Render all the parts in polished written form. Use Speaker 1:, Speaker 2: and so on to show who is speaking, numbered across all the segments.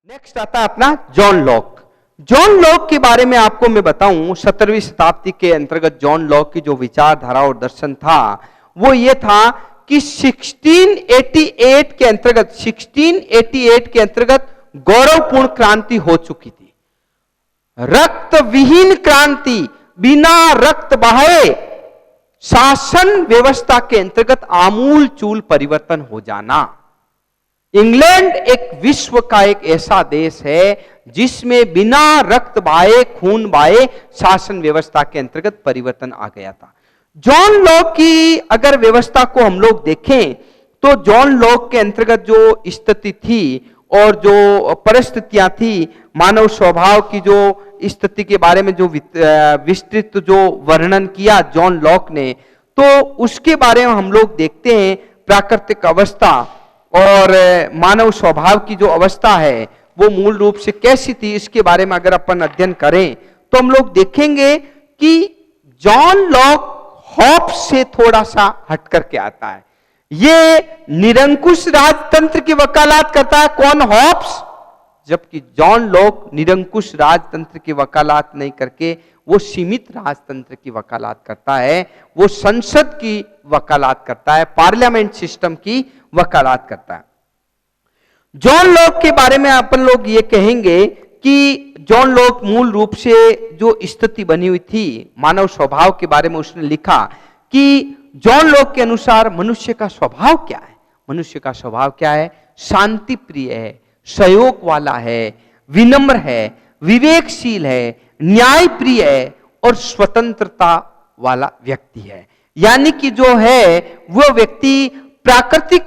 Speaker 1: Next आता है अपना जॉन लॉक। जॉन लॉक के बारे में आपको मैं बताऊं, 17वीं शताब्दी के अंतर्गत जॉन लॉक की जो विचारधारा और दर्शन था वो ये था कि 1688 के अंतर्गत गौरवपूर्ण क्रांति हो चुकी थी। रक्त विहीन क्रांति, बिना रक्त बहाए शासन व्यवस्था के अंतर्गत आमूल चूल परिवर्तन हो जाना। इंग्लैंड एक विश्व का एक ऐसा देश है जिसमें बिना रक्त बहाए, खून बहाए शासन व्यवस्था के अंतर्गत परिवर्तन आ गया था। जॉन लॉक की अगर व्यवस्था को हम लोग देखें तो जॉन लॉक के अंतर्गत जो स्थिति थी और जो परिस्थितियां थी, मानव स्वभाव की जो स्थिति के बारे में जो विस्तृत जो वर्णन किया जॉन लॉक ने, तो उसके बारे में हम लोग देखते हैं प्राकृतिक अवस्था और मानव स्वभाव की जो अवस्था है वो मूल रूप से कैसी थी, इसके बारे में अगर अपन अध्ययन करें तो हम लोग देखेंगे कि जॉन लॉक हॉब्स से थोड़ा सा हट करके आता है। ये निरंकुश राजतंत्र की वकालत करता है। कौन? हॉब्स। जबकि जॉन लॉक निरंकुश राजतंत्र की वकालत नहीं करके वो सीमित राजतंत्र की वकालत करता है, वो संसद की वकालत करता है, पार्लियामेंट सिस्टम की वकालत करता है। जॉन लॉक के बारे में अपन लोग ये कहेंगे कि जॉन लॉक मूल रूप से जो स्थिति बनी हुई थी मानव स्वभाव के बारे में उसने लिखा कि जॉन लॉक के अनुसार मनुष्य का स्वभाव क्या है? मनुष्य का स्वभाव क्या है? शांति प्रिय है, सहयोग वाला है, विनम्र है, विवेकशील है, न्याय प्रिय है और स्वतंत्रता वाला व्यक्ति है। यानी कि जो है वो व्यक्ति प्राकृतिक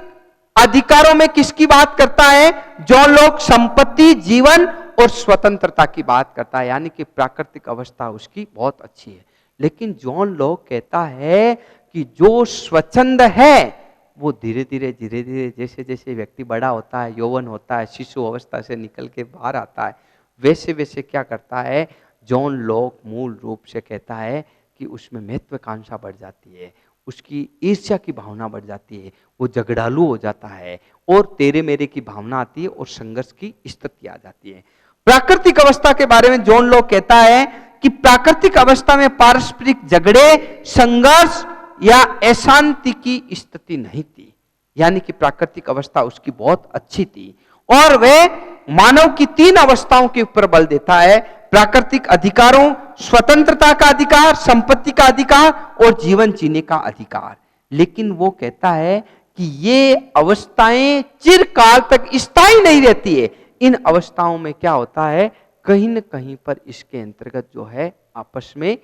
Speaker 1: अधिकारों में किसकी बात करता है? जॉन लॉक संपत्ति, जीवन और स्वतंत्रता की बात करता है। यानी कि प्राकृतिक अवस्था उसकी बहुत अच्छी है। लेकिन जॉन लॉक कहता है कि जो स्वच्छंद है वो धीरे धीरे जैसे जैसे व्यक्ति बड़ा होता है, यौवन होता है, शिशु अवस्था से निकल के बाहर आता है, वैसे वैसे क्या करता है? जॉन लॉक मूल रूप से कहता है कि उसमें महत्वाकांक्षा बढ़ जाती है, उसकी ईर्ष्या की भावना बढ़ जाती है, वो झगड़ालू हो जाता है और तेरे मेरे की भावना आती है और संघर्ष की स्थिति आ जाती है। प्राकृतिक अवस्था के बारे में जॉन लॉक कहता है कि प्राकृतिक अवस्था में पारस्परिक झगड़े, संघर्ष या अशांति की स्थिति नहीं थी। यानी कि प्राकृतिक अवस्था उसकी बहुत अच्छी थी और वह मानव की 3 अवस्थाओं के ऊपर बल देता है: प्राकृतिक अधिकारों, स्वतंत्रता का अधिकार, संपत्ति का अधिकार और जीवन जीने का अधिकार। लेकिन वो कहता है कि ये अवस्थाएं चिरकाल तक स्थायी नहीं रहती है। इन अवस्थाओं में क्या होता है? कहीं न कहीं पर इसके अंतर्गत जो है आपस में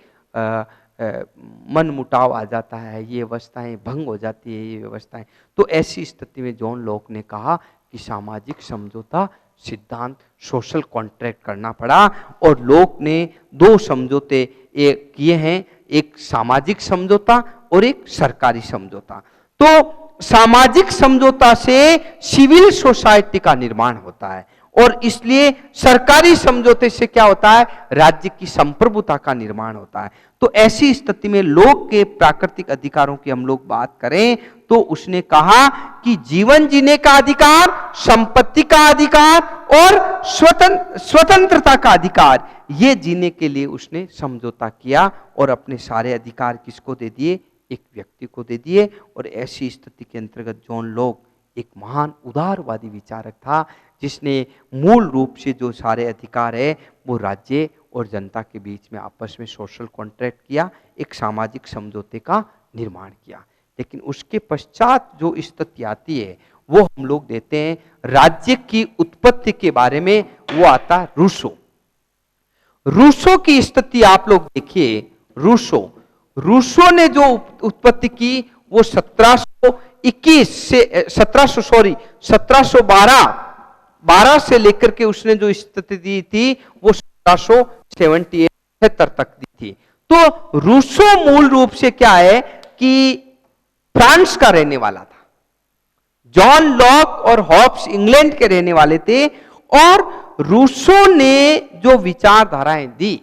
Speaker 1: मन मुटाव आ जाता है, ये अवस्थाएं भंग हो जाती है, ये व्यवस्थाएं। तो ऐसी स्थिति में जॉन लॉक ने कहा कि सामाजिक समझौता सिद्धांत, सोशल कॉन्ट्रैक्ट करना पड़ा और लोक ने 2 समझौते किए हैं, एक सामाजिक समझौता और एक सरकारी समझौता। तो सामाजिक समझौता से सिविल सोसाइटी का निर्माण होता है और इसलिए सरकारी समझौते से क्या होता है? राज्य की संप्रभुता का निर्माण होता है। तो ऐसी स्थिति में लोक के प्राकृतिक अधिकारों की हम लोग बात करें तो उसने कहा कि जीवन जीने का अधिकार, संपत्ति का अधिकार और स्वतंत्रता का अधिकार, ये जीने के लिए उसने समझौता किया और अपने सारे अधिकार किसको दे दिए? एक व्यक्ति को दे दिए। और ऐसी स्थिति के अंतर्गत जॉन लॉक एक महान उदारवादी विचारक था जिसने मूल रूप से जो सारे अधिकार है वो राज्य और जनता के बीच में आपस में सोशल कॉन्ट्रैक्ट किया, एक सामाजिक समझौते का निर्माण किया। लेकिन उसके पश्चात जो स्थिति आती है वो हम लोग देते हैं राज्य की उत्पत्ति के बारे में, वो आता है रूसो। रूसो की स्थिति आप लोग देखिए। रूसो ने जो उत्पत्ति की वो 1712 से लेकर के उसने जो स्थिति दी थी वो 1778 तक दी थी। तो रूसो मूल रूप से क्या है कि फ्रांस का रहने वाला था। जॉन लॉक और हॉब्स इंग्लैंड के रहने वाले थे और रूसो ने जो विचारधाराएं दी,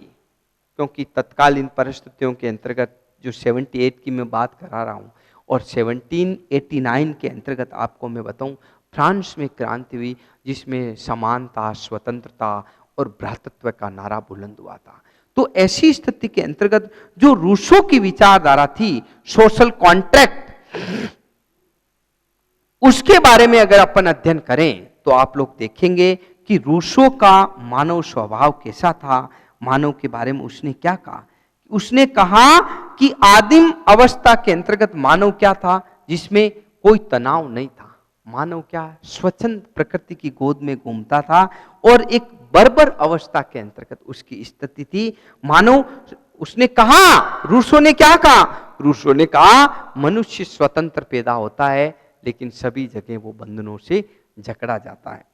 Speaker 1: क्योंकि तत्कालीन परिस्थितियों के अंतर्गत जो 78 की मैं बात करा रहा हूं और 1789 के अंतर्गत आपको मैं बताऊं फ्रांस में क्रांति हुई जिसमें समानता, स्वतंत्रता और भ्रातृत्व का नारा बुलंद हुआ था। तो ऐसी स्थिति के अंतर्गत जो रूसो की विचारधारा थी, सोशल कॉन्ट्रैक्ट, उसके बारे में अगर अपन अध्ययन करें तो आप लोग देखेंगे कि रूसो का मानव स्वभाव कैसा था, मानव के बारे में उसने क्या कहा। उसने कहा कि आदिम अवस्था के अंतर्गत मानव क्या था, जिसमें कोई तनाव नहीं था। मानव क्या स्वच्छंद प्रकृति की गोद में घूमता था और एक बर्बर अवस्था के अंतर्गत उसकी स्थिति थी। मानव, उसने कहा, रूसो ने क्या कहा, रूसो ने कहा मनुष्य स्वतंत्र पैदा होता है लेकिन सभी जगह वो बंधनों से जकड़ा जाता है।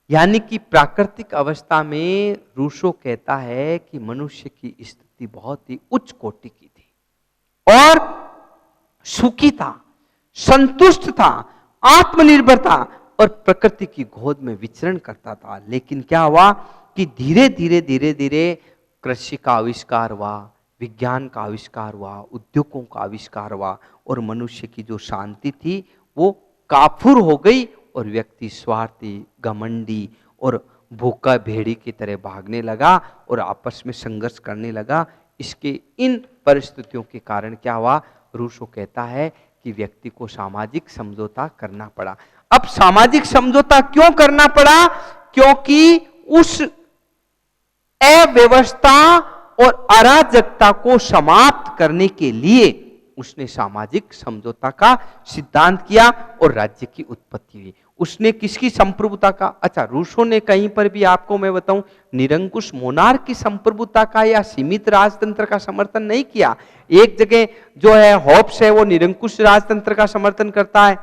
Speaker 1: यानी कि प्राकृतिक अवस्था में रूसो कहता है कि मनुष्य की स्थिति बहुत ही उच्च कोटि की थी और सुखी था, संतुष्ट था, आत्मनिर्भर था और प्रकृति की गोद में विचरण करता था। लेकिन क्या हुआ कि धीरे धीरे धीरे धीरे कृषि का आविष्कार हुआ, विज्ञान का आविष्कार हुआ, उद्योगों का आविष्कार हुआ और मनुष्य की जो शांति थी वो काफुर हो गई और व्यक्ति स्वार्थी, घमंडी और भूखा भेड़ी की तरह भागने लगा और आपस में संघर्ष करने लगा। इसके इन परिस्थितियों के कारण क्या हुआ, रूसो कहता है कि व्यक्ति को सामाजिक समझौता करना पड़ा। अब सामाजिक समझौता क्यों करना पड़ा, क्योंकि उस अव्यवस्था और अराजकता को समाप्त करने के लिए उसने सामाजिक समझौता का सिद्धांत किया और राज्य की उत्पत्ति हुई। उसने किसकी संप्रभुता का, अच्छा रूसो ने कहीं पर भी आपको मैं बताऊं निरंकुश मोनार्क की संप्रभुता का या सीमित राजतंत्र का समर्थन नहीं किया। एक जगह जो है हॉब्स है वो निरंकुश राजतंत्र का समर्थन करता है,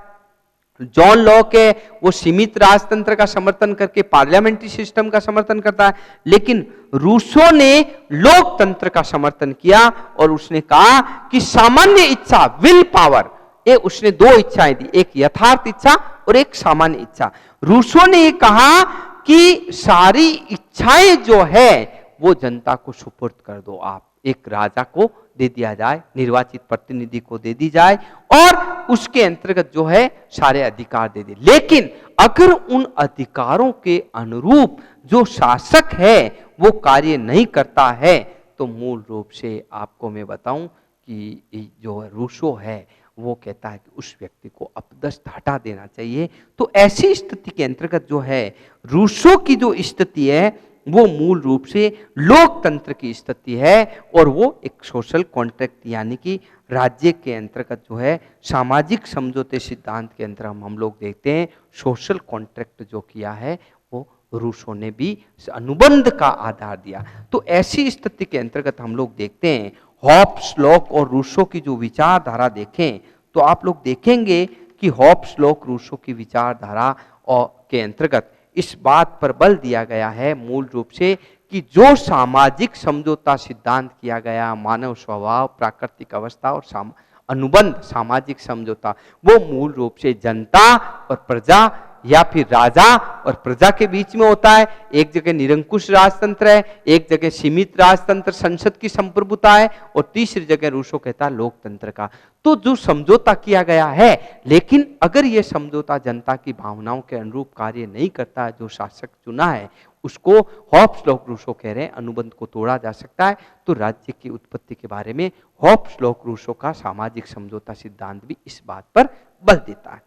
Speaker 1: जॉन लॉक है वो सीमित राजतंत्र का समर्थन करके पार्लियामेंट्री सिस्टम का समर्थन करता है, लेकिन रूसो ने लोकतंत्र का समर्थन किया और उसने कहा कि सामान्य इच्छा, विल पावर, ये उसने दो इच्छाएं दी, एक यथार्थ इच्छा और एक सामान्य इच्छा। रूसो ने ये कहा कि सारी इच्छाएं जो है वो जनता को सुपुर्द कर दो, आप एक राजा को दे दिया जाए, निर्वाचित प्रतिनिधि को दे दी जाए और उसके अंतर्गत जो है सारे अधिकार दे दे। लेकिन अगर उन अधिकारों के अनुरूप जो शासक है वो कार्य नहीं करता है तो मूल रूप से आपको मैं बताऊं कि जो रूसो है वो कहता है कि उस व्यक्ति को अपदस्थ हटा देना चाहिए। तो ऐसी स्थिति के अंतर्गत जो है रूसो की जो स्थिति है वो मूल रूप से लोकतंत्र की स्थिति है और वो एक सोशल कॉन्ट्रैक्ट यानी कि राज्य के अंतर्गत जो है सामाजिक समझौते सिद्धांत के अंतर्गत हम लोग देखते हैं सोशल कॉन्ट्रैक्ट जो किया है वो रूसो ने भी अनुबंध का आधार दिया। तो ऐसी स्थिति के अंतर्गत हम लोग देखते हैं हॉब्स, लॉक और रूसो की जो विचारधारा देखें तो आप लोग देखेंगे कि हॉब्स, लॉक, रूसो की विचारधारा के अंतर्गत इस बात पर बल दिया गया है मूल रूप से कि जो सामाजिक समझौता सिद्धांत किया गया, मानव स्वभाव, प्राकृतिक अवस्था और अनुबंध सामाजिक समझौता, वो मूल रूप से जनता और प्रजा या फिर राजा और प्रजा के बीच में होता है। एक जगह निरंकुश राजतंत्र है, एक जगह सीमित राजतंत्र संसद की संप्रभुता है और तीसरी जगह रूसो कहता है लोकतंत्र का। तो जो समझौता किया गया है, लेकिन अगर यह समझौता जनता की भावनाओं के अनुरूप कार्य नहीं करता है, जो शासक चुना है उसको हॉब्स, लॉक, रूसो कह रहे हैं अनुबंध को तोड़ा जा सकता है। तो राज्य की उत्पत्ति के बारे में हॉब्स, लॉक, रूसो का सामाजिक समझौता सिद्धांत भी इस बात पर बल देता है।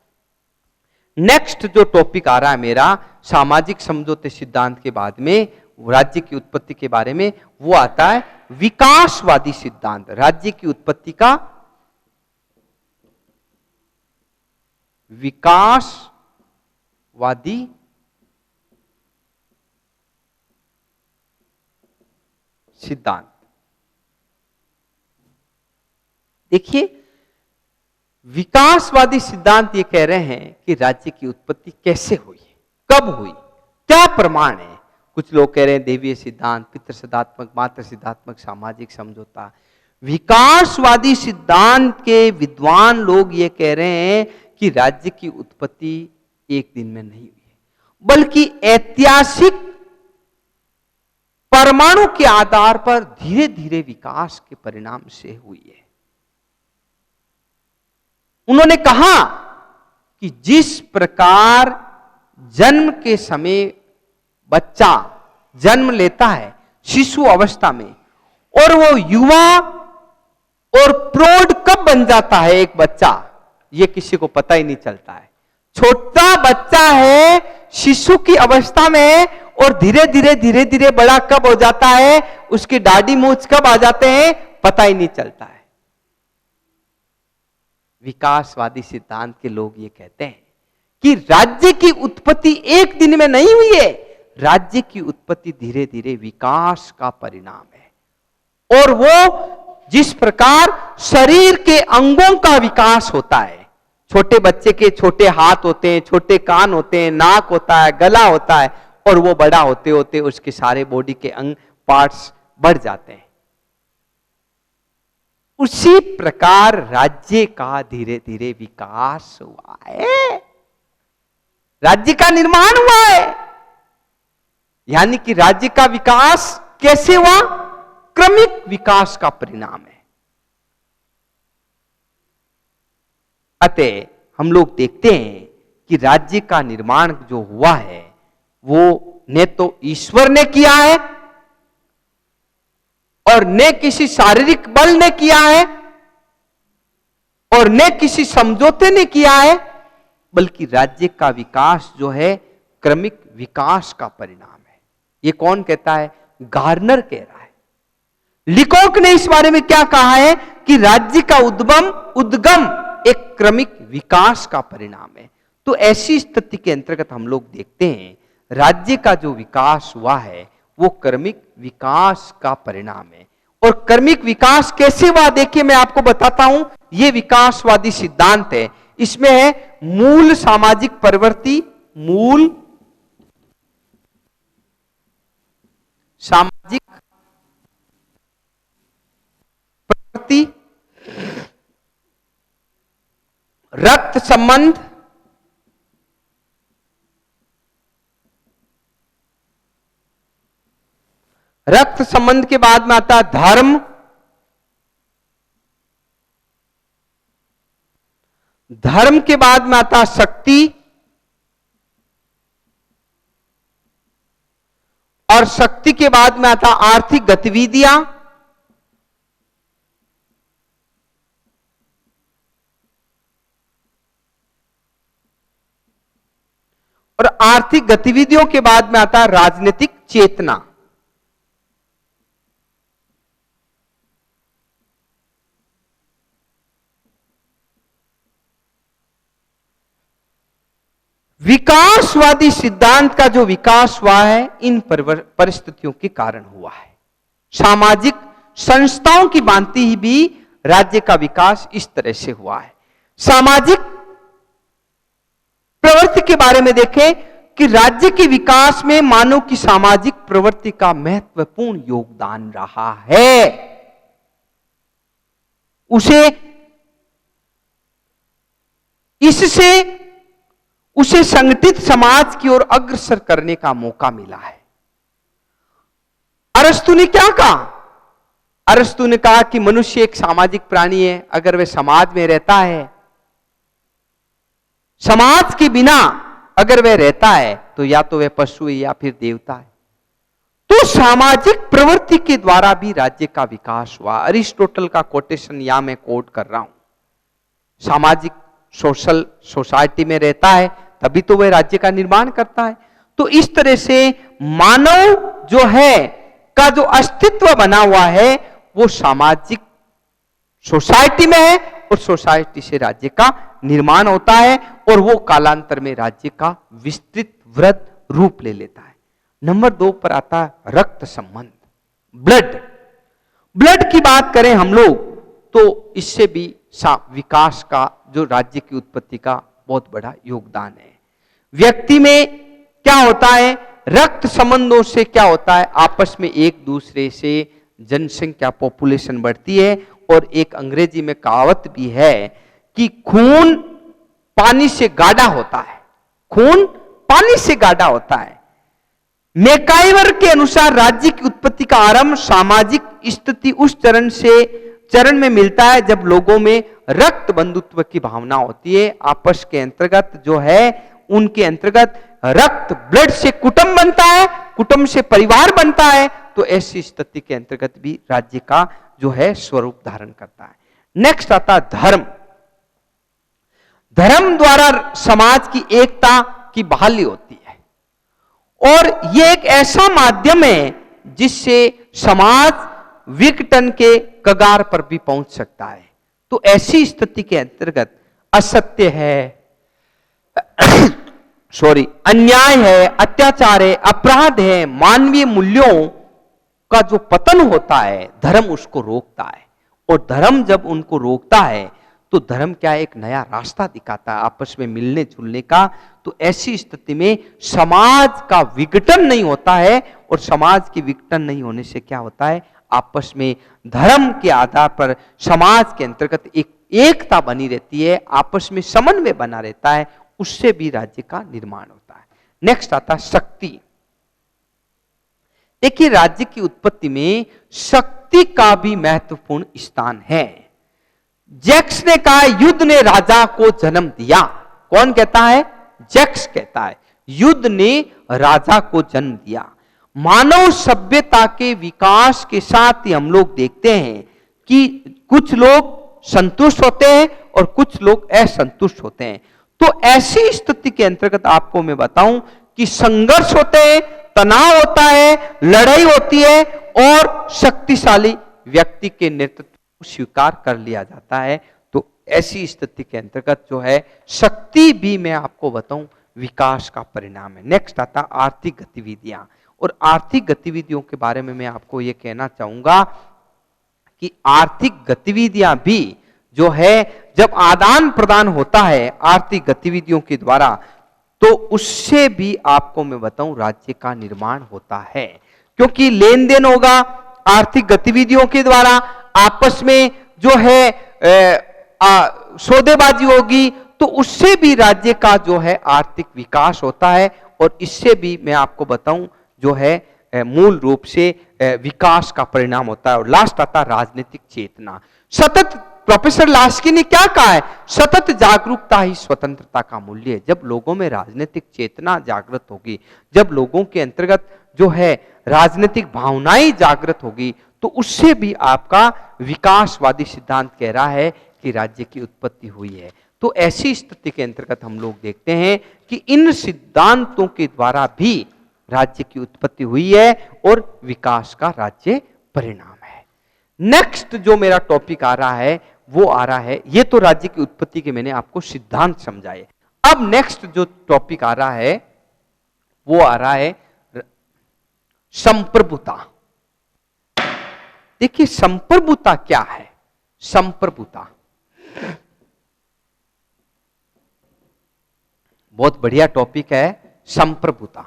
Speaker 1: नेक्स्ट जो टॉपिक आ रहा है मेरा सामाजिक समझौते सिद्धांत के बाद में राज्य की उत्पत्ति के बारे में, वो आता है विकासवादी सिद्धांत। राज्य की उत्पत्ति का विकासवादी सिद्धांत। देखिए विकासवादी सिद्धांत ये कह रहे हैं कि राज्य की उत्पत्ति कैसे हुई, कब हुई, क्या प्रमाण है। कुछ लोग कह रहे हैं देवीय सिद्धांत, पितृसदात्मक, मातृ सिद्धात्मक, सामाजिक समझौता। विकासवादी सिद्धांत के विद्वान लोग ये कह रहे हैं कि राज्य की उत्पत्ति एक दिन में नहीं हुई है, बल्कि ऐतिहासिक परमाणु के आधार पर धीरे धीरे विकास के परिणाम से हुई है। उन्होंने कहा कि जिस प्रकार जन्म के समय बच्चा जन्म लेता है शिशु अवस्था में, और वो युवा और प्रौढ़ कब बन जाता है एक बच्चा, ये किसी को पता ही नहीं चलता है। छोटा बच्चा है शिशु की अवस्था में, और धीरे धीरे धीरे धीरे बड़ा कब हो जाता है, उसकी दाढ़ी मूंछ कब आ जाते हैं, पता ही नहीं चलता है। विकासवादी सिद्धांत के लोग ये कहते हैं कि राज्य की उत्पत्ति एक दिन में नहीं हुई है, राज्य की उत्पत्ति धीरे धीरे विकास का परिणाम है। और वो जिस प्रकार शरीर के अंगों का विकास होता है, छोटे बच्चे के छोटे हाथ होते हैं, छोटे कान होते हैं, नाक होता है, गला होता है, और वो बड़ा होते होते उसके सारे बॉडी के अंग पार्ट्स बढ़ जाते हैं, उसी प्रकार राज्य का धीरे धीरे विकास हुआ है, राज्य का निर्माण हुआ है। यानी कि राज्य का विकास कैसे हुआ, क्रमिक विकास का परिणाम है। अतः हम लोग देखते हैं कि राज्य का निर्माण जो हुआ है वो न तो ईश्वर ने किया है और न किसी शारीरिक बल ने किया है और न किसी समझौते ने किया है, बल्कि राज्य का विकास जो है क्रमिक विकास का परिणाम है। ये कौन कहता है, गार्नर कह रहा है। लिकोक ने इस बारे में क्या कहा है कि राज्य का उद्गम एक क्रमिक विकास का परिणाम है। तो ऐसी स्थिति के अंतर्गत हम लोग देखते हैं राज्य का जो विकास हुआ है वो क्रमिक विकास का परिणाम है। और क्रमिक विकास कैसे हुआ, देखिए मैं आपको बताता हूं। ये विकासवादी सिद्धांत है, इसमें है मूल सामाजिक प्रवृत्ति, मूल सामाजिक प्रवृत्ति, रक्त संबंध, रक्त संबंध के बाद में आता है धर्म, धर्म के बाद में आता है शक्ति, और शक्ति के बाद में आता है आर्थिक गतिविधियां, और आर्थिक गतिविधियों के बाद में आता है राजनीतिक चेतना। विकासवादी सिद्धांत का जो विकास हुआ है इन परिस्थितियों के कारण हुआ है। सामाजिक संस्थाओं की भांति ही भी राज्य का विकास इस तरह से हुआ है। सामाजिक प्रवृत्ति के बारे में देखें कि राज्य के विकास में मानव की सामाजिक प्रवृत्ति का महत्वपूर्ण योगदान रहा है। इससे उसे संगठित समाज की ओर अग्रसर करने का मौका मिला है। अरस्तु ने क्या कहा, अरस्तु ने कहा कि मनुष्य एक सामाजिक प्राणी है। अगर वह समाज में रहता है, समाज के बिना अगर वह रहता है तो या तो वह पशु है या फिर देवता है। तो सामाजिक प्रवृत्ति के द्वारा भी राज्य का विकास हुआ। अरिस्टोटल का कोटेशन यहां मैं कोट कर रहा हूं। सामाजिक सोशल सोसाइटी में रहता है तभी तो वह राज्य का निर्माण करता है। तो इस तरह से मानव जो है का जो अस्तित्व बना हुआ है वो सामाजिक सोसाइटी में है, और सोसाइटी से राज्य का निर्माण होता है, और वो कालांतर में राज्य का विस्तृत वृहद रूप ले लेता है। नंबर 2 पर आता है रक्त संबंध, ब्लड। ब्लड की बात करें हम लोग तो इससे भी विकास का जो राज्य की उत्पत्ति का बहुत बड़ा योगदान है। व्यक्ति में क्या होता है, रक्त संबंधों से क्या होता है, आपस में एक दूसरे से जनसंख्या पॉपुलेशन बढ़ती है। और एक अंग्रेजी में कहावत भी है कि खून पानी से गाढ़ा होता है, खून पानी से गाढ़ा होता है। मैकाइवर के अनुसार राज्य की उत्पत्ति का आरंभ सामाजिक स्थिति उस चरण में मिलता है जब लोगों में रक्त बंधुत्व की भावना होती है। आपस के अंतर्गत जो है, उनके अंतर्गत रक्त, ब्लड से कुटुंब बनता है, कुटुंब से परिवार बनता है। तो ऐसी स्थिति के अंतर्गत भी राज्य का जो है स्वरूप धारण करता है। नेक्स्ट आता है धर्म। धर्म द्वारा समाज की एकता की बहाली होती है, और यह एक ऐसा माध्यम है जिससे समाज विघटन के कगार पर भी पहुंच सकता है। तो ऐसी स्थिति के अंतर्गत असत्य है, अन्याय है, अत्याचार है, अपराध है, मानवीय मूल्यों का जो पतन होता है, धर्म उसको रोकता है। और धर्म जब उनको रोकता है तो धर्म क्या, एक नया रास्ता दिखाता है आपस में मिलने जुलने का। तो ऐसी स्थिति में समाज का विघटन नहीं होता है, और समाज के विघटन नहीं होने से क्या होता है, आपस में धर्म के आधार पर समाज के अंतर्गत एक एकता बनी रहती है, आपस में समन्वय बना रहता है, उससे भी राज्य का निर्माण होता है। नेक्स्ट आता है शक्ति। देखिए, राज्य की उत्पत्ति में शक्ति का भी महत्वपूर्ण स्थान है। जैक्स ने कहा, युद्ध ने राजा को जन्म दिया। कौन कहता है? जैक्स कहता है, युद्ध ने राजा को जन्म दिया। मानव सभ्यता के विकास के साथ ही हम लोग देखते हैं कि कुछ लोग संतुष्ट होते हैं और कुछ लोग असंतुष्ट होते हैं। तो ऐसी स्थिति के अंतर्गत आपको मैं बताऊं कि संघर्ष होते हैं, तनाव होता है, लड़ाई होती है, और शक्तिशाली व्यक्ति के नेतृत्व को स्वीकार कर लिया जाता है। तो ऐसी स्थिति के अंतर्गत जो है शक्ति भी, मैं आपको बताऊं, विकास का परिणाम है। नेक्स्ट आता आर्थिक गतिविधियां। और आर्थिक गतिविधियों के बारे में मैं आपको यह कहना चाहूंगा कि आर्थिक गतिविधियां भी जो है, जब आदान प्रदान होता है आर्थिक गतिविधियों के द्वारा, तो उससे भी आपको मैं बताऊं राज्य का निर्माण होता है। क्योंकि लेन देन होगा आर्थिक गतिविधियों के द्वारा, आपस में जो है सौदेबाजी होगी, तो उससे भी राज्य का जो है आर्थिक विकास होता है। और इससे भी मैं आपको बताऊं जो है मूल रूप से विकास का परिणाम होता है। और लास्ट आता राजनीतिक चेतना। सतत, प्रोफेसर लास्की ने क्या कहा है? सतत जागरूकता ही स्वतंत्रता का मूल्य है। जब लोगों में राजनीतिक चेतना जागृत होगी, जब लोगों के अंतर्गत जो है राजनीतिक भावनाएं जागृत होगी, तो उससे भी आपका विकासवादी सिद्धांत कह रहा है कि राज्य की उत्पत्ति हुई है। तो ऐसी स्थिति के अंतर्गत हम लोग देखते हैं कि इन सिद्धांतों के द्वारा भी राज्य की उत्पत्ति हुई है और विकास का राज्य परिणाम है। नेक्स्ट जो मेरा टॉपिक आ रहा है वो आ रहा है, ये तो राज्य की उत्पत्ति के मैंने आपको सिद्धांत समझाए। अब नेक्स्ट जो टॉपिक आ रहा है वो आ रहा है संप्रभुता। देखिए, संप्रभुता क्या है? संप्रभुता बहुत बढ़िया टॉपिक है। संप्रभुता,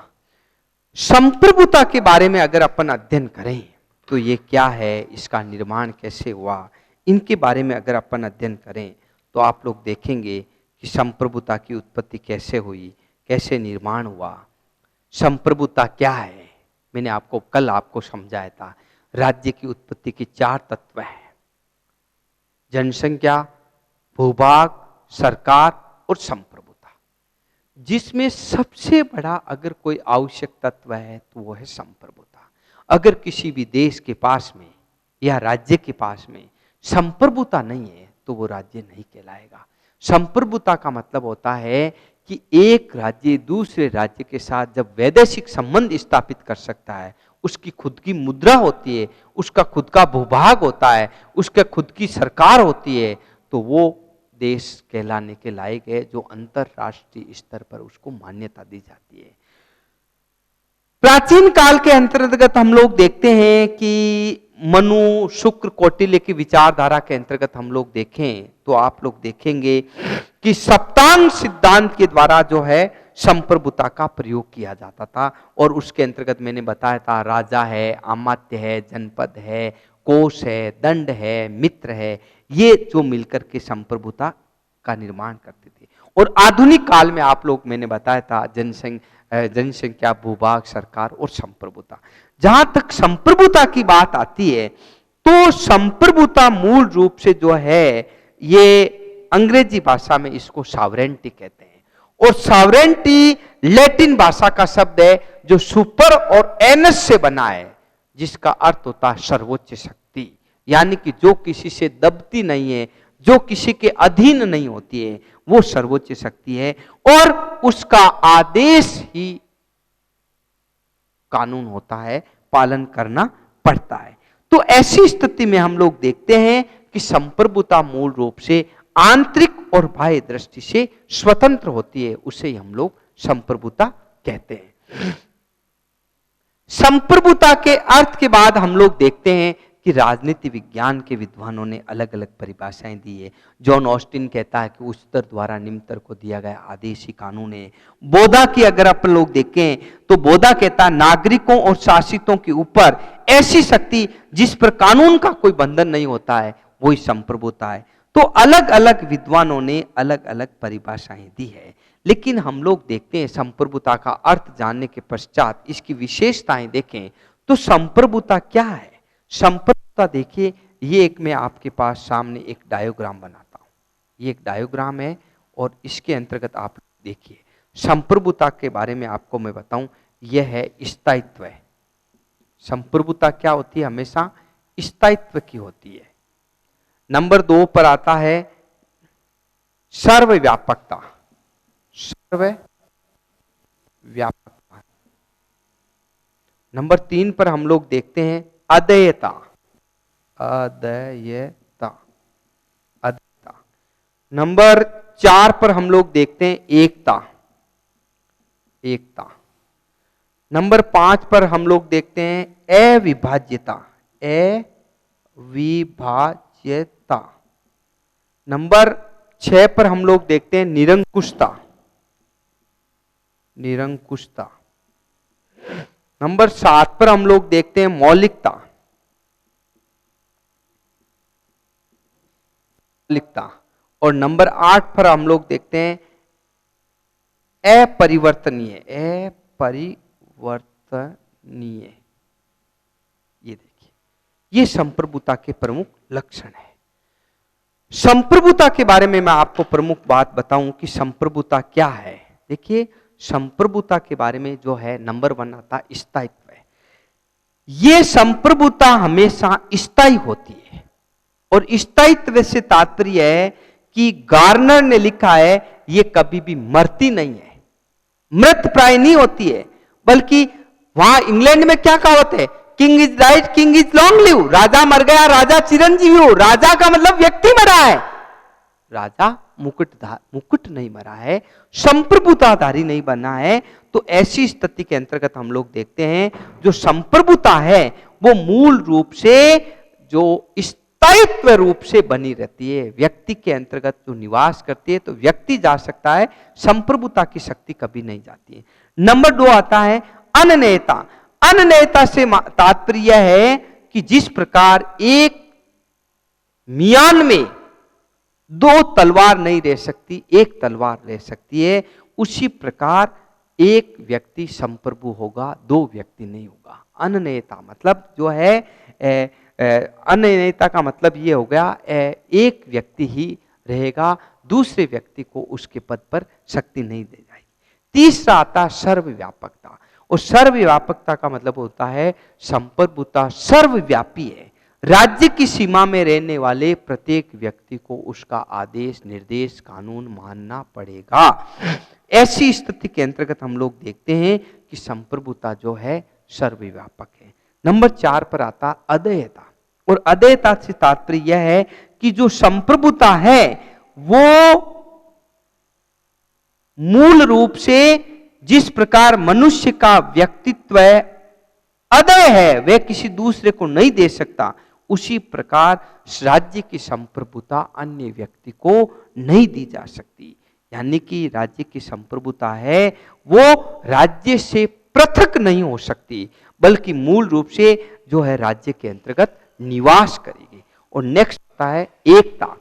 Speaker 1: संप्रभुता के बारे में अगर अपन अध्ययन करें तो ये क्या है, इसका निर्माण कैसे हुआ, इनके बारे में अगर अपन अध्ययन करें तो आप लोग देखेंगे कि संप्रभुता की उत्पत्ति कैसे हुई, कैसे निर्माण हुआ। संप्रभुता क्या है? मैंने कल आपको समझाया था। राज्य की उत्पत्ति के 4 तत्व हैं: जनसंख्या, भूभाग, सरकार और संप्रभुता। जिसमें सबसे बड़ा अगर कोई आवश्यक तत्व है तो वो है संप्रभुता। अगर किसी भी देश के पास में या राज्य के पास में संप्रभुता नहीं है तो वो राज्य नहीं कहलाएगा। संप्रभुता का मतलब होता है कि एक राज्य दूसरे राज्य के साथ जब वैदेशिक संबंध स्थापित कर सकता है, उसकी खुद की मुद्रा होती है, उसका खुद का भूभाग होता है, उसका खुद की सरकार होती है, तो वो देश कहलाने के लायक है, जो अंतरराष्ट्रीय स्तर पर उसको मान्यता दी जाती है। प्राचीन काल के अंतर्गत हम लोग देखते हैं कि मनु, शुक्र, कौटिल्य की विचारधारा के अंतर्गत हम लोग देखें तो आप लोग देखेंगे कि सप्तांग सिद्धांत के द्वारा जो है संप्रभुता का प्रयोग किया जाता था। और उसके अंतर्गत मैंने बताया था, राजा है, अमात्य है, जनपद है, कोष है, दंड है, मित्र है, ये जो मिलकर के संप्रभुता का निर्माण करते थे। और आधुनिक काल में आप लोग, मैंने बताया था, जनसंख्या, भूभाग, सरकार और संप्रभुता। जहां तक संप्रभुता की बात आती है तो संप्रभुता मूल रूप से जो है ये अंग्रेजी भाषा में इसको सॉवरेंटी कहते हैं। और सॉवरेंटी लैटिन भाषा का शब्द है जो सुपर और एनस से बना है, जिसका अर्थ होता है सर्वोच्च शक्ति, यानी कि जो किसी से दबती नहीं है, जो किसी के अधीन नहीं होती है, वो सर्वोच्च शक्ति है और उसका आदेश ही कानून होता है, पालन करना पड़ता है। तो ऐसी स्थिति में हम लोग देखते हैं कि संप्रभुता मूल रूप से आंतरिक और बाह्य दृष्टि से स्वतंत्र होती है, उसे हम लोग संप्रभुता कहते हैं। संप्रभुता के अर्थ के बाद हम लोग देखते हैं कि राजनीति विज्ञान के विद्वानों ने अलग अलग परिभाषाएं दी है। जॉन ऑस्टिन कहता है कि उच्चतर द्वारा निम्नतर को दिया गया आदेश ही कानून है। बोधा की अगर अपन लोग देखें तो बोधा कहता है नागरिकों और शासितों के ऊपर ऐसी शक्ति जिस पर कानून का कोई बंधन नहीं होता है, वही संप्रभुता है। तो अलग अलग विद्वानों ने अलग अलग परिभाषाएं दी है, लेकिन हम लोग देखते हैं संप्रभुता का अर्थ जानने के पश्चात इसकी विशेषताएं देखें तो संप्रभुता क्या है। संप्रभुता देखिए, ये एक मैं आपके पास सामने एक डायोग्राम बनाता हूं। ये एक डायोग्राम है और इसके अंतर्गत आप देखिए संप्रभुता के बारे में आपको मैं बताऊं, यह है स्थायित्व है। संप्रभुता क्या होती है? हमेशा स्थायित्व की होती है। नंबर 2 पर आता है सर्वव्यापकता। सर्वव्यापकता। नंबर 3 पर हम लोग देखते हैं अद्वैता। अद्वैता। अद्वैता। नंबर 4 पर हम लोग देखते हैं एकता। एकता। नंबर 5 पर हम लोग देखते हैं अविभाज्यता। अविभाज्यता। नंबर 6 पर हम लोग देखते हैं निरंकुशता। निरंकुशता। नंबर 7 पर हम लोग देखते हैं मौलिकता। मौलिकता। और नंबर 8 पर हम लोग देखते हैं अपरिवर्तनीय। अपरिवर्तनीय। ये देखिए, ये संप्रभुता के प्रमुख लक्षण है। संप्रभुता के बारे में मैं आपको प्रमुख बात बताऊं कि संप्रभुता क्या है। देखिए, संप्रभुता के बारे में जो है नंबर 1 आता है स्थायित्व है। ये संप्रभुता हमेशा स्थायी होती है और स्थायित्व से तात्पर्य है कि गार्नर ने लिखा है ये कभी भी मरती नहीं है, मृत प्राय नहीं होती है, बल्कि वहां इंग्लैंड में क्या कहावत है, king is right king is long live. राजा मर गया राजा चिरंजीवी हो। राजा का मतलब व्यक्ति मरा है, राजा मुकुट नहीं मरा है, संप्रभुताधारी नहीं बना है। तो ऐसी स्थिति के अंतर्गत हम लोग देखते हैं जो संप्रभुता है वो मूल रूप से जो स्थायित्व रूप से बनी रहती है, व्यक्ति के अंतर्गत जो निवास करती है। तो व्यक्ति जा सकता है, संप्रभुता की शक्ति कभी नहीं जाती है। नंबर 2 आता है अनन्यता। अनन्यता से तात्पर्य है कि जिस प्रकार एक मियान में 2 तलवार नहीं रह सकती, एक तलवार रह सकती है, उसी प्रकार एक व्यक्ति संप्रभु होगा, 2 व्यक्ति नहीं होगा। अनन्यता मतलब जो है अनन्यता का मतलब ये हो गया एक व्यक्ति ही रहेगा, दूसरे व्यक्ति को उसके पद पर शक्ति नहीं दे जाएगी। तीसरा आता सर्वव्यापकता। और सर्वव्यापकता का मतलब होता है संप्रभुता सर्वव्यापी है। राज्य की सीमा में रहने वाले प्रत्येक व्यक्ति को उसका आदेश निर्देश कानून मानना पड़ेगा। ऐसी स्थिति के अंतर्गत हम लोग देखते हैं कि संप्रभुता जो है सर्वव्यापक है। नंबर 4 पर आता अद्वैता। और अद्वैता से तात्पर्य यह है कि जो संप्रभुता है वो मूल रूप से जिस प्रकार मनुष्य का व्यक्तित्व अद्वय है, वह किसी दूसरे को नहीं दे सकता, उसी प्रकार राज्य की संप्रभुता अन्य व्यक्ति को नहीं दी जा सकती। यानी कि राज्य की संप्रभुता है वो राज्य से पृथक नहीं हो सकती, बल्कि मूल रूप से जो है राज्य के अंतर्गत निवास करेगी। और नेक्स्ट आता है एकता।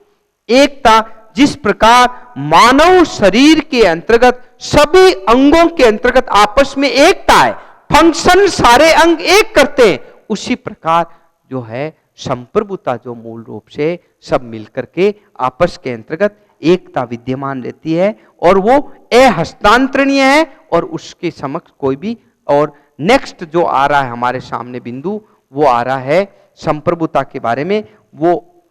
Speaker 1: एकता जिस प्रकार मानव शरीर के अंतर्गत सभी अंगों के अंतर्गत आपस में एकता है, फंक्शन सारे अंग एक करते हैं, उसी प्रकार जो है संप्रभुता जो मूल रूप से सब मिलकर के आपस के अंतर्गत एकता विद्यमान रहती है और वो अहस्तांतरणीय है और उसके समक्ष कोई भी। और नेक्स्ट जो आ रहा है हमारे सामने बिंदु, वो आ रहा है संप्रभुता के बारे में, वो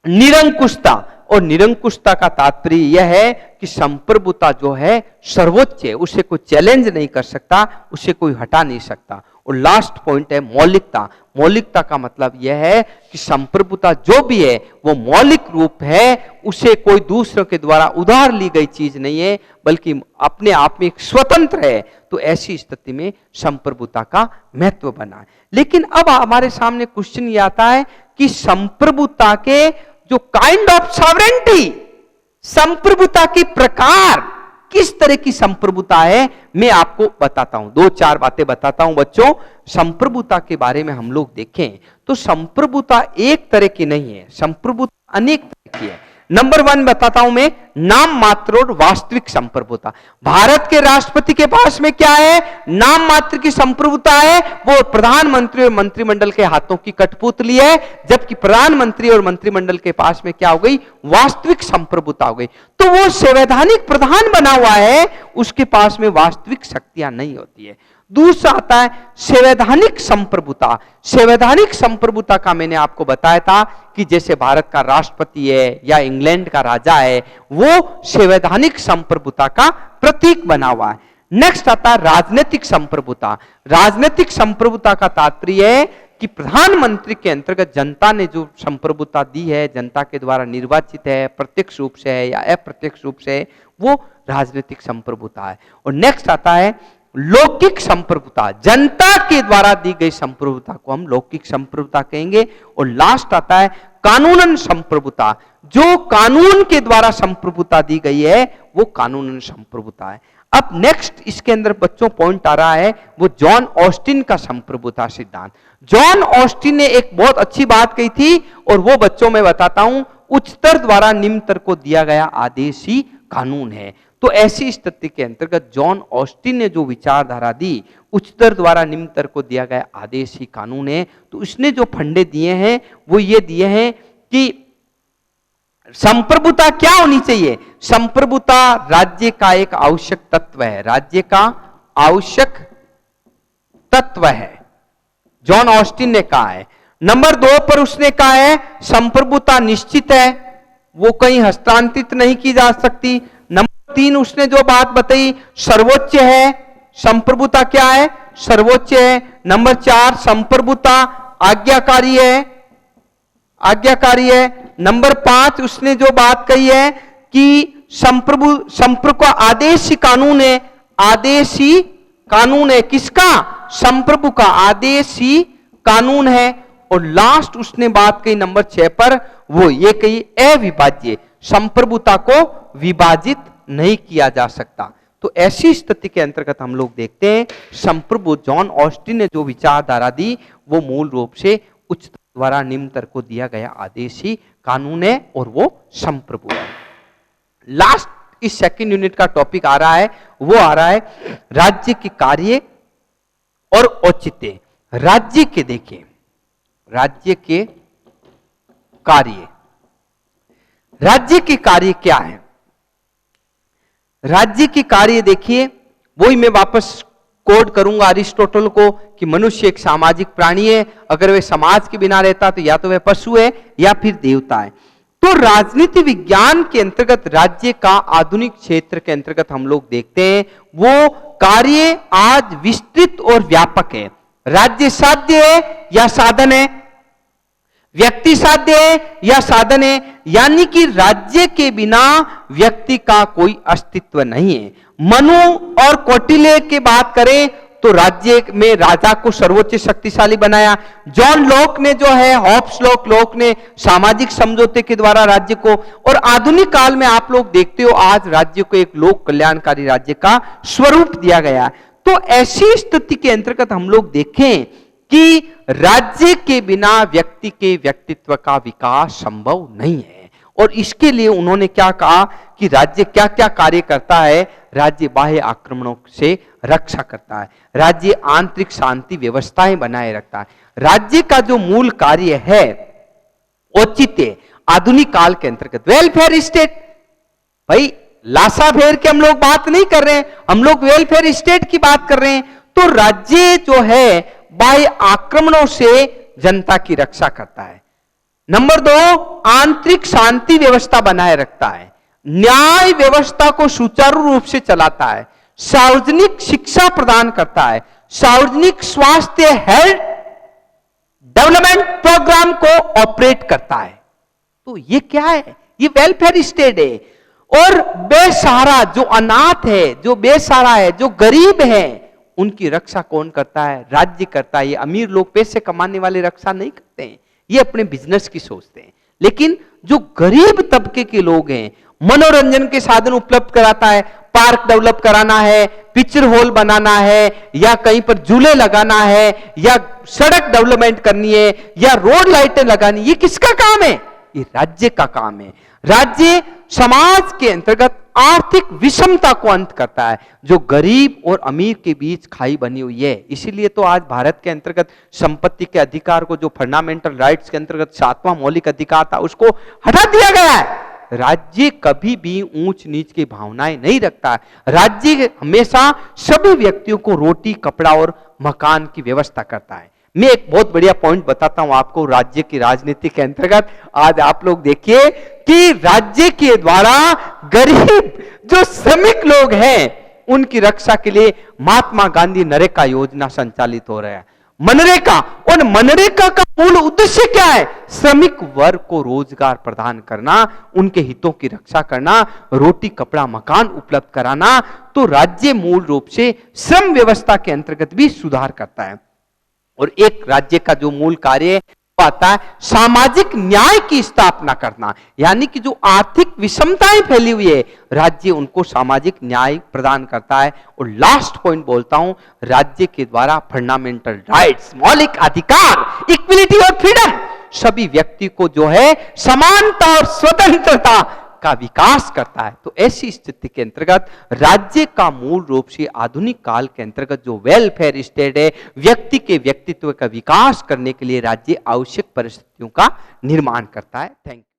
Speaker 1: निरंकुशता। और निरंकुशता का तात्पर्य यह है कि संप्रभुता जो है सर्वोच्च है, उसे कोई चैलेंज नहीं कर सकता, उसे कोई हटा नहीं सकता। और लास्ट पॉइंट है मौलिकता। मौलिकता का मतलब यह है कि संप्रभुता जो भी है वो मौलिक रूप है, उसे कोई दूसरों के द्वारा उधार ली गई चीज नहीं है, बल्कि अपने आप में एक स्वतंत्र है। तो ऐसी स्थिति में संप्रभुता का महत्व बना है। लेकिन अब हमारे सामने क्वेश्चन ये आता है कि संप्रभुता के जो काइंड ऑफ सॉवरेंटी, संप्रभुता के प्रकार, किस तरह की संप्रभुता है, मैं आपको बताता हूं। 2-4 बातें बताता हूं बच्चों। संप्रभुता के बारे में हम लोग देखें तो संप्रभुता एक तरह की नहीं है, संप्रभुता अनेक तरह की है। नंबर 1 बताता हूं मैं, नाम मात्र और वास्तविक संप्रभुता। भारत के राष्ट्रपति के पास में क्या है? नाम मात्र की संप्रभुता है, वो प्रधानमंत्री और मंत्रिमंडल के हाथों की कठपुतली है। जबकि प्रधानमंत्री और मंत्रिमंडल के पास में क्या हो गई? वास्तविक संप्रभुता हो गई। तो वो संवैधानिक प्रधान बना हुआ है, उसके पास में वास्तविक शक्तियां नहीं होती है। दूसरा आता है संवैधानिक संप्रभुता। संवैधानिक संप्रभुता का मैंने आपको बताया था कि जैसे भारत का राष्ट्रपति है या इंग्लैंड का राजा है, वो संवैधानिक संप्रभुता का प्रतीक बना हुआ है। नेक्स्ट आता है राजनीतिक संप्रभुता। राजनीतिक संप्रभुता का तात्पर्य है कि प्रधानमंत्री के अंतर्गत जनता ने जो संप्रभुता दी है, जनता के द्वारा निर्वाचित है, प्रत्यक्ष रूप से है या अप्रत्यक्ष रूप से, वो राजनीतिक संप्रभुता है। और नेक्स्ट आता है लौकिक संप्रभुता। जनता के द्वारा दी गई संप्रभुता को हम लौकिक संप्रभुता कहेंगे। और लास्ट आता है कानूनन संप्रभुता। जो कानून के द्वारा संप्रभुता दी गई है वो कानूनन संप्रभुता है। अब नेक्स्ट इसके अंदर बच्चों पॉइंट आ रहा है वो जॉन ऑस्टिन का संप्रभुता सिद्धांत। जॉन ऑस्टिन ने एक बहुत अच्छी बात कही थी और वो बच्चों में बताता हूं, उच्चतर द्वारा निम्नतर को दिया गया आदेश ही कानून है। तो ऐसी स्थिति के अंतर्गत जॉन ऑस्टिन ने जो विचारधारा दी, उच्चतर द्वारा निम्नतर को दिया गया आदेश ही कानून है, तो उसने जो फंडे दिए हैं वो ये दिए हैं कि संप्रभुता क्या होनी चाहिए? संप्रभुता राज्य का एक आवश्यक तत्व है, राज्य का आवश्यक तत्व है, जॉन ऑस्टिन ने कहा है। नंबर 2 पर उसने कहा है संप्रभुता निश्चित है, वो कहीं हस्तांतरित नहीं की जा सकती। नंबर 3 उसने जो बात बताई सर्वोच्च है, संप्रभुता क्या है? सर्वोच्च है। नंबर 4 संप्रभुता आज्ञाकारी है, आज्ञाकारी है। नंबर 5 उसने जो बात कही है कि संप्रभु का आदेश ही कानून है, आदेश ही कानून है। किसका? संप्रभु का आदेश ही कानून है। और लास्ट उसने बात कही नंबर 6 पर, वो ये कही अविभाज्य, संप्रभुता को विभाजित नहीं किया जा सकता। तो ऐसी स्थिति के अंतर्गत हम लोग देखते हैं संप्रभु जॉन ऑस्टिन ने जो विचारधारा दी वो मूल रूप से उच्चतर द्वारा निम्नतर को दिया गया आदेश ही कानून है और वो संप्रभु है। लास्ट इस सेकंड यूनिट का टॉपिक आ रहा है, वो आ रहा है राज्य के कार्य और औचित्य। राज्य के देखिए, राज्य के कार्य, राज्य के कार्य क्या है? राज्य के कार्य देखिए, वही मैं वापस कोड करूंगा अरिस्टोटल को कि मनुष्य एक सामाजिक प्राणी है, अगर वह समाज के बिना रहता तो या तो वह पशु है या फिर देवता है। तो राजनीति विज्ञान के अंतर्गत राज्य का आधुनिक क्षेत्र के अंतर्गत हम लोग देखते हैं वो कार्य आज विस्तृत और व्यापक है। राज्य साध्य है या साधन है? व्यक्ति साध्य है या साधन है? यानी कि राज्य के बिना व्यक्ति का कोई अस्तित्व नहीं है। मनु और कौटिल्य की बात करें तो राज्य में राजा को सर्वोच्च शक्तिशाली बनाया। जॉन लॉक ने जो है, हॉब्स लॉक ने सामाजिक समझौते के द्वारा राज्य को, और आधुनिक काल में आप लोग देखते हो आज राज्य को एक लोक कल्याणकारी राज्य का स्वरूप दिया गया। तो ऐसी स्थिति के अंतर्गत हम लोग देखें कि राज्य के बिना व्यक्ति के व्यक्तित्व का विकास संभव नहीं है। और इसके लिए उन्होंने क्या कहा कि राज्य क्या क्या कार्य करता है? राज्य बाह्य आक्रमणों से रक्षा करता है, राज्य आंतरिक शांति व्यवस्थाएं बनाए रखता है, राज्य का जो मूल कार्य है औचित्य आधुनिक काल के अंतर्गत वेलफेयर स्टेट, भाई लासा फेर के हम लोग बात नहीं कर रहे हैं, हम लोग वेलफेयर स्टेट की बात कर रहे हैं। तो राज्य जो है बाह्य आक्रमणों से जनता की रक्षा करता है। नंबर 2, आंतरिक शांति व्यवस्था बनाए रखता है, न्याय व्यवस्था को सुचारू रूप से चलाता है, सार्वजनिक शिक्षा प्रदान करता है, सार्वजनिक स्वास्थ्य हेल्थ डेवलपमेंट प्रोग्राम को ऑपरेट करता है। तो ये क्या है? ये वेलफेयर स्टेट है। और बेसहारा जो अनाथ है, जो बेसहारा है, जो गरीब है, उनकी रक्षा कौन करता है? राज्य करता है। ये अमीर लोग पैसे कमाने वाले रक्षा नहीं करते हैं, ये अपने बिजनेस की सोचते हैं। लेकिन जो गरीब तबके के लोग हैं, मनोरंजन के साधन उपलब्ध कराता है, पार्क डेवलप कराना है, पिक्चर हॉल बनाना है, या कहीं पर झूले लगाना है, या सड़क डेवलपमेंट करनी है, या रोड लाइटें लगानी, ये किसका काम है? ये राज्य का काम है। राज्य समाज के अंतर्गत आर्थिक विषमता को अंत करता है, जो गरीब और अमीर के बीच खाई बनी हुई है। इसीलिए तो आज भारत के अंतर्गत संपत्ति के अधिकार को, जो फंडामेंटल राइट्स के अंतर्गत 7वां मौलिक अधिकार था, उसको हटा दिया गया है। राज्य कभी भी ऊंच नीच की भावनाएं नहीं रखता है। राज्य हमेशा सभी व्यक्तियों को रोटी, कपड़ा और मकान की व्यवस्था करता है। मैं एक बहुत बढ़िया पॉइंट बताता हूं आपको राज्य की राजनीति के अंतर्गत। आज आप लोग देखिए कि राज्य के द्वारा गरीब जो श्रमिक लोग हैं, उनकी रक्षा के लिए महात्मा गांधी नरेगा योजना संचालित हो रहा है। मनरेगा, और मनरेगा का मूल उद्देश्य क्या है? श्रमिक वर्ग को रोजगार प्रदान करना, उनके हितों की रक्षा करना, रोटी, कपड़ा, मकान उपलब्ध कराना। तो राज्य मूल रूप से श्रम व्यवस्था के अंतर्गत भी सुधार करता है। और एक राज्य का जो मूल कार्य आता है सामाजिक न्याय की स्थापना करना, यानी कि जो आर्थिक विषमताएं फैली हुई है, राज्य उनको सामाजिक न्याय प्रदान करता है। और लास्ट पॉइंट बोलता हूं, राज्य के द्वारा फंडामेंटल राइट्स, मौलिक अधिकार, इक्विलिटी और फ्रीडम, सभी व्यक्ति को जो है समानता और स्वतंत्रता का विकास करता है। तो ऐसी स्थिति के अंतर्गत राज्य का मूल रूप से आधुनिक काल के अंतर्गत जो वेलफेयर स्टेट है, व्यक्ति के व्यक्तित्व का विकास करने के लिए राज्य आवश्यक परिस्थितियों का निर्माण करता है। Thank you.